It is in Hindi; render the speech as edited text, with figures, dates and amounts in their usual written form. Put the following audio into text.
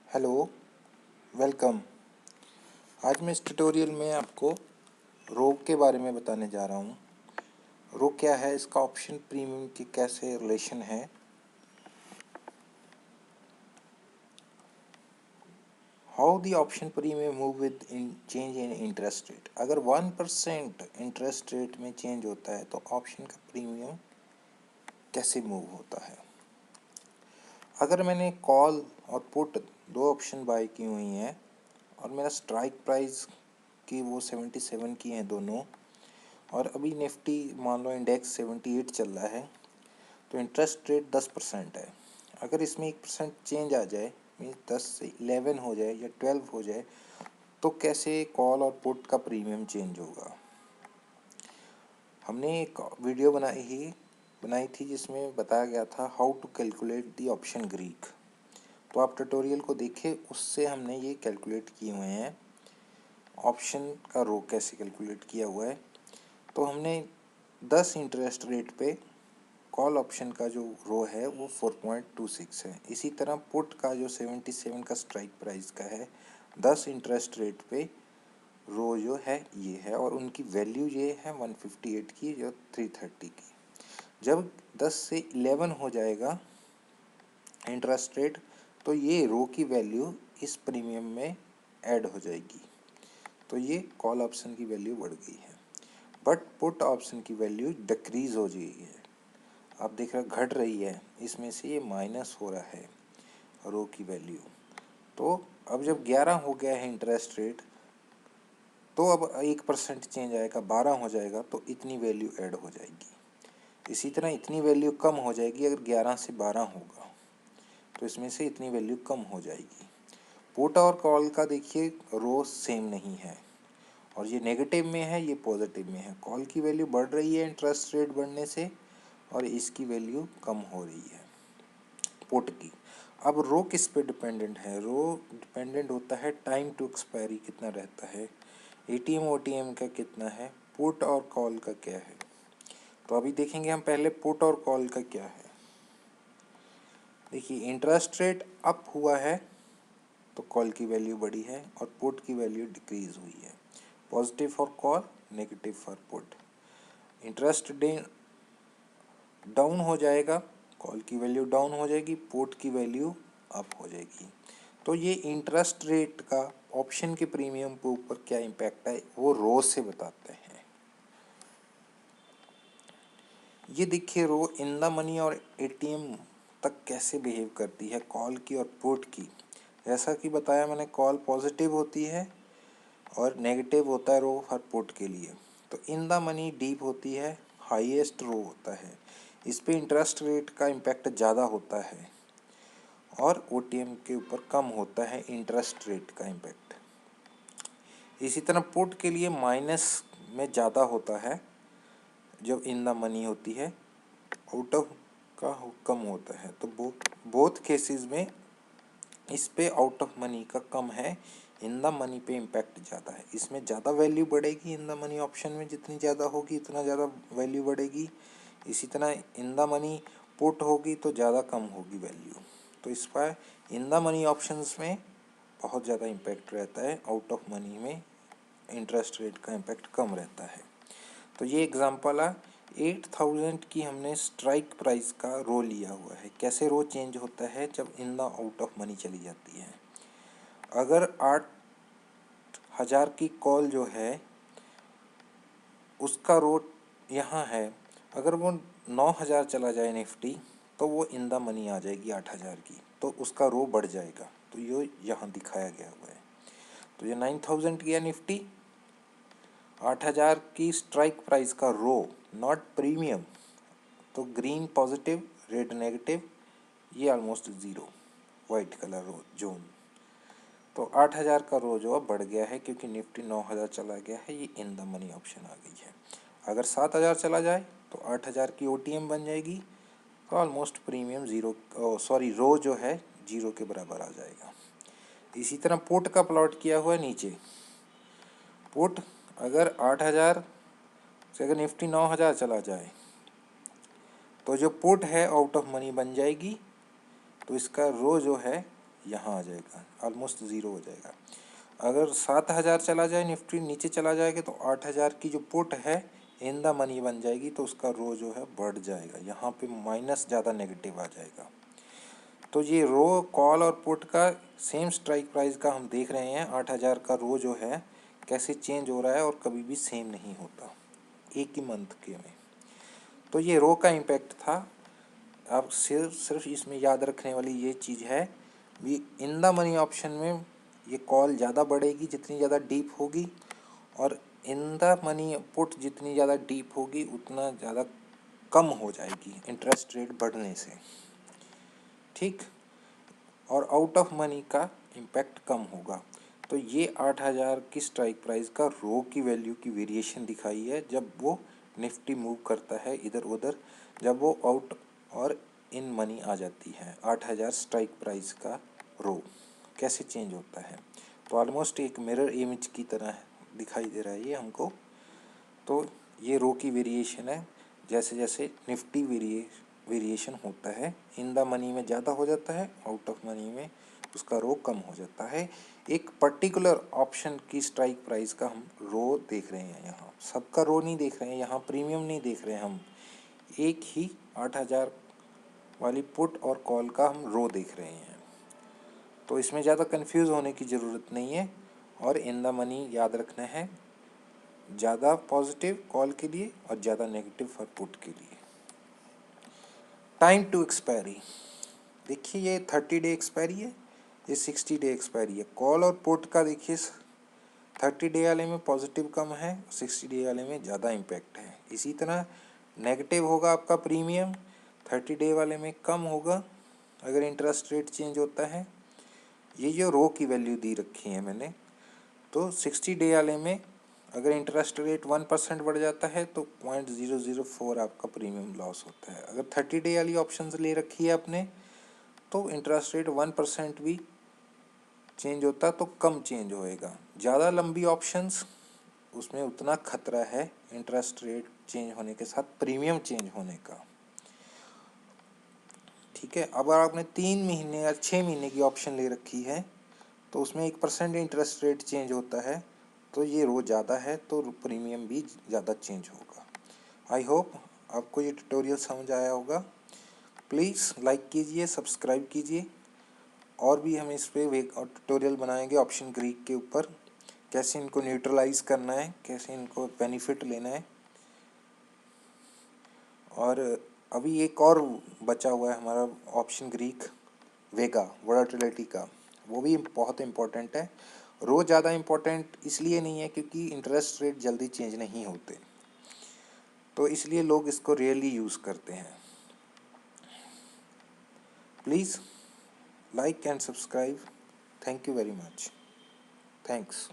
Hello, welcome. आज मैं इस ट्यूटोरियल में आपको रो के बारे में बताने जा रहा हूँ। रो क्या है, इसका ऑप्शन प्रीमियम की कैसे रिलेशन है, how the option premium move with in change in interest rate. अगर 1% इंटरेस्ट रेट में चेंज होता है तो ऑप्शन का प्रीमियम कैसे मूव होता है। अगर मैंने कॉल और पुट दो ऑप्शन बाय की हुई हैं और मेरा स्ट्राइक प्राइस की वो 77 की हैं दोनों, और अभी निफ्टी मान लो इंडेक्स 78 चल रहा है, तो इंटरेस्ट रेट 10% है। अगर इसमें 1% चेंज आ जाए, मीन्स 10 से 11 हो जाए या 12 हो जाए, तो कैसे कॉल और पुट का प्रीमियम चेंज होगा। हमने एक वीडियो बनाई थी जिसमें बताया गया था how to calculate the option Greek. तो आप ट्यूटोरियल को देखें, उससे हमने ये कैलकुलेट किए हुए हैं ऑप्शन का रो कैसे कैलकुलेट किया हुआ है। तो हमने 10 इंटरेस्ट रेट पे कॉल ऑप्शन का जो रो है वो 4.26 है। इसी तरह पुट का जो 77 का स्ट्राइक प्राइस का है, 10 इंटरेस्ट रेट पे रो जो है ये है, और उनकी वैल्यू ये है 158 की जो 330 की। जब 10 से 11 हो जाएगा इंटरेस्ट रेट, तो ये रो की वैल्यू इस प्रीमियम में ऐड हो जाएगी, तो ये कॉल ऑप्शन की वैल्यू बढ़ गई है। बट पुट ऑप्शन की वैल्यू डिक्रीज हो गई है, आप देख रहे घट रही है, इसमें से ये माइनस हो रहा है रो की वैल्यू। तो अब जब 11 हो गया है इंटरेस्ट रेट, तो अब 1% चेंज आएगा, 12 हो जाएगा, तो इतनी वैल्यू ऐड हो जाएगी। इसी तरह इतनी वैल्यू कम हो जाएगी, अगर 11 से 12 होगा तो इसमें से इतनी वैल्यू कम हो जाएगी। पुट और कॉल का देखिए रो सेम नहीं है, और ये नेगेटिव में है, ये पॉजिटिव में है। कॉल की वैल्यू बढ़ रही है इंटरेस्ट रेट बढ़ने से, और इसकी वैल्यू कम हो रही है पुट की। अब रो किस पे डिपेंडेंट है, रो डिपेंडेंट होता है टाइम टू एक्सपायरी कितना रहता है, एटीएम ओटीएम का कितना है, पुट और कॉल का क्या है। तो अभी देखेंगे हम पहले पुट और कॉल का क्या है। देखिए इंटरेस्ट रेट अप हुआ है तो कॉल की वैल्यू बढ़ी है, और पुट की वैल्यू डिक्रीज हुई है। Positive for call, negative for put. Interest down हो जाएगा, कॉल की वैल्यू डाउन हो जाएगी, पुट की वैल्यू अप हो जाएगी। तो ये इंटरेस्ट रेट का ऑप्शन के प्रीमियम के ऊपर क्या इम्पैक्ट है वो रो से बताते हैं। ये देखिए रो इन द मनी और एटीएम तक कैसे बिहेव करती है, कॉल की और पुट की। जैसा कि बताया मैंने, कॉल पॉजिटिव होती है और नेगेटिव होता है रो फॉर पुट के लिए। तो इन द मनी डीप होती है, हाईएस्ट रो होता है, इस पे इंटरेस्ट रेट का इम्पैक्ट ज़्यादा होता है, और ओटीएम के ऊपर कम होता है इंटरेस्ट रेट का इम्पैक्ट। इसी तरह पुट के लिए माइनस में ज़्यादा होता है जब इन द मनी होती है, आउट ऑफ का कम होता है। तो बोथ केसेस में इस पे आउट ऑफ मनी का कम है, इन द मनी पे इम्पैक्ट ज़्यादा है। इसमें ज़्यादा वैल्यू बढ़ेगी, इन द मनी ऑप्शन में जितनी ज़्यादा होगी उतना ज़्यादा वैल्यू बढ़ेगी। इसी तरह इन द मनी पुट होगी तो ज़्यादा कम होगी वैल्यू। तो इस पर इन द मनी ऑप्शंस में बहुत ज़्यादा इम्पैक्ट रहता है, आउट ऑफ मनी में इंटरेस्ट रेट का इम्पैक्ट कम रहता है। तो ये एग्जांपल है, 8000 की हमने स्ट्राइक प्राइस का रो लिया हुआ है। कैसे रो चेंज होता है जब in the out of money चली जाती है। अगर 8000 की कॉल जो है उसका रो यहाँ है, अगर वो 9000 चला जाए निफ्टी, तो वो इन द मनी आ जाएगी 8000 की, तो उसका रो बढ़ जाएगा। तो ये यहाँ दिखाया गया हुआ है। तो ये 9000 की है निफ्टी, 8000 की स्ट्राइक प्राइस का रो, नॉट प्रीमियम, तो ग्रीन पॉजिटिव, रेड नेगेटिव, ये ऑलमोस्ट ज़ीरो, वाइट कलर रो जोन। तो 8000 का रो जो बढ़ गया है क्योंकि निफ्टी 9000 चला गया है, ये इन द मनी ऑप्शन आ गई है। अगर 7000 चला जाए तो 8000 की ओटीएम बन जाएगी, तो ऑलमोस्ट प्रीमियम रो जो है जीरो के बराबर आ जाएगा। इसी तरह पुट का प्लॉट किया हुआ है नीचे। पुट अगर 8000 से अगर निफ्टी 9000 चला जाए तो जो पुट है आउट ऑफ मनी बन जाएगी, तो इसका रो जो है यहाँ आ जाएगा, ऑलमोस्ट ज़ीरो हो जाएगा। अगर 7,000 चला जाए, निफ्टी नीचे चला जाएगा तो 8,000 की जो पुट है इन द मनी बन जाएगी, तो उसका रो जो है बढ़ जाएगा, यहाँ पे माइनस ज़्यादा नेगेटिव आ जाएगा। तो ये रो कॉल और पुट का सेम स्ट्राइक प्राइस का हम देख रहे हैं, 8,000 का रो जो है कैसे चेंज हो रहा है और कभी भी सेम नहीं होता एक ही मंथ के में। तो ये रो का इम्पैक्ट था। अब सिर्फ इसमें याद रखने वाली ये चीज़ है भी, इन द मनी ऑप्शन में ये कॉल ज़्यादा बढ़ेगी जितनी ज़्यादा डीप होगी, और इन द मनी पुट जितनी ज़्यादा डीप होगी उतना ज़्यादा कम हो जाएगी इंटरेस्ट रेट बढ़ने से, ठीक। और आउट ऑफ मनी का इम्पैक्ट कम होगा। तो ये 8,000 की स्ट्राइक प्राइस का रो की वैल्यू की वेरिएशन दिखाई है जब वो निफ्टी मूव करता है इधर उधर, जब वो आउट और इन मनी आ जाती है। 8,000 स्ट्राइक प्राइस का रो कैसे चेंज होता है, तो ऑलमोस्ट एक मिरर इमेज की तरह दिखाई दे रहा है ये हमको। तो ये रो की वेरिएशन है, जैसे जैसे निफ्टी वेरिएशन होता है, इन द मनी में ज़्यादा हो जाता है, आउट ऑफ मनी में उसका रो कम हो जाता है। एक पर्टिकुलर ऑप्शन की स्ट्राइक प्राइस का हम रो देख रहे हैं, यहाँ सबका रो नहीं देख रहे हैं, यहाँ प्रीमियम नहीं देख रहे हैं हम, एक ही 8,000 वाली पुट और कॉल का हम रो देख रहे हैं। तो इसमें ज़्यादा कंफ्यूज होने की ज़रूरत नहीं है, और इन द मनी याद रखना है, ज़्यादा पॉजिटिव कॉल के लिए और ज़्यादा नेगेटिव फॉर पुट के लिए। टाइम टू एक्सपायरी, देखिए ये 30 डे एक्सपायरी है, ये 60 डे एक्सपायरी है। कॉल और पुट का देखिए 30 डे वाले में पॉजिटिव कम है, 60 डे वाले में ज़्यादा इम्पैक्ट है। इसी तरह नेगेटिव होगा आपका प्रीमियम, 30 डे वाले में कम होगा अगर इंटरेस्ट रेट चेंज होता है। ये जो रो की वैल्यू दी रखी है मैंने, तो 60 डे वाले में अगर इंटरेस्ट रेट 1% बढ़ जाता है तो 0.004 आपका प्रीमियम लॉस होता है। अगर 30 डे वाली ऑप्शंस ले रखी है आपने, तो इंटरेस्ट रेट 1% भी चेंज होता तो कम चेंज होएगा। ज़्यादा लंबी ऑप्शंस उसमें उतना खतरा है इंटरेस्ट रेट चेंज होने के साथ प्रीमियम चेंज होने का, ठीक है। अब आपने 3 महीने या 6 महीने की ऑप्शन ले रखी है, तो उसमें 1% इंटरेस्ट रेट चेंज होता है, तो ये रो ज़्यादा है तो प्रीमियम भी ज़्यादा चेंज होगा। आई होप आपको ये ट्यूटोरियल समझ आया होगा। प्लीज़ लाइक कीजिए, सब्सक्राइब कीजिए, और भी हम इस पर ट्यूटोरियल बनाएंगे ऑप्शन ग्रीक के ऊपर, कैसे इनको न्यूट्रलाइज करना है, कैसे इनको बेनिफिट लेना है। और अभी एक और बचा हुआ है हमारा ऑप्शन ग्रीक वेगा वोलेटिलिटी का, वो भी बहुत इम्पोर्टेंट है। रो ज़्यादा इम्पोर्टेंट इसलिए नहीं है क्योंकि इंटरेस्ट रेट जल्दी चेंज नहीं होते, तो इसलिए लोग इसको रेयरली यूज़ करते हैं। Please like and subscribe. Thank you very much. Thanks.